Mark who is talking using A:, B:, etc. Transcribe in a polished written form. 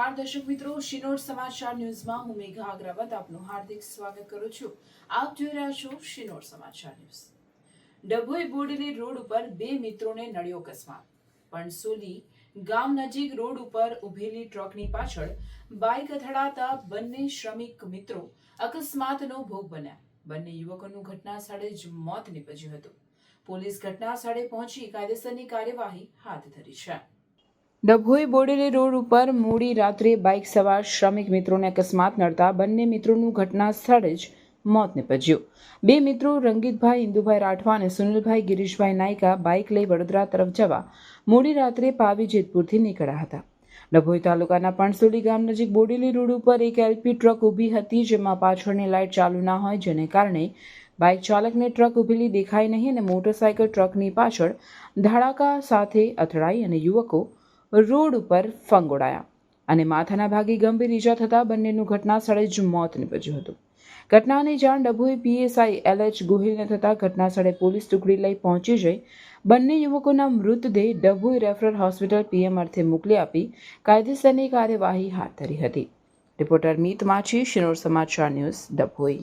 A: નમસ્કાર દર્શક મિત્રો, શિનોર સમાચાર ન્યૂઝમાં હું મેઘા અગ્રવાલ આપનું હાર્દિક સ્વાગત કરું છું. આપ જોઈ રહ્યા છો શિનોર સમાચાર ન્યૂઝ. ડભોઈ બોડેલી રોડ ઉપર બે મિત્રોને નડ્યો અકસ્માત. પણસોલી ગામ નજીક રોડ ઉપર ઉભેલી ટ્રકની પાછળ બાઇક અથડાતા બંને શ્રમિક મિત્રો અકસ્માતનો ભોગ બન્યા. બંને યુવકોનું ઘટના સ્થળે જ મોત નીપજ્યું હતું. પોલીસ ઘટના સ્થળે પહોંચી કાયદેસરની કાર્યવાહી હાથ ધરી છે. ડભોઈ બોડેલી રોડ ઉપર મોડી રાત્રે બાઇક સવાર શ્રમિક મિત્રોને અકસ્માત નડતા બંને મિત્રોનું ઘટના સ્થળે જ મોત નીપજ્યું. બે મિત્રો રંગીતભાઈ ઇન્દુભાઈ રાઠવા અને સુનિલભાઈ ગિરીશભાઈ નાયકા બાઇક લઈ વડોદરા તરફ જવા મોડી રાત્રે પાવી જેતપુરથી નીકળ્યા હતા. ડભોઈ તાલુકાના પણસોલી ગામ નજીક બોડેલી રોડ ઉપર એક એલપી ટ્રક ઊભી હતી, જેમાં પાછળની લાઇટ ચાલુ ના હોય, જેને કારણે બાઇક ચાલકને ટ્રક ઊભેલી દેખાઈ નહીં અને મોટરસાયકલ ટ્રકની પાછળ ધડાકા સાથે અથડાઈ અને યુવકો રોડ ઉપર ફંગોળાયા અને માથાના ભાગે ગંભીર ઈજા થતાં બંનેનું ઘટના સ્થળે જ મોત નીપજ્યું હતું. ઘટનાની જાણ ડભોઈ પીએસઆઈ LH ગોહિલને થતાં ઘટના સ્થળે પોલીસ ટુકડી લઈ પહોંચી જઈ બંને યુવકોના મૃતદેહ ડભોઈ રેફરલ હોસ્પિટલ PM અર્થે મોકલી આપી કાયદેસરની કાર્યવાહી હાથ ધરી હતી. રિપોર્ટર મીત માછી, શિનોર સમાચાર ન્યૂઝ, ડભોઈ.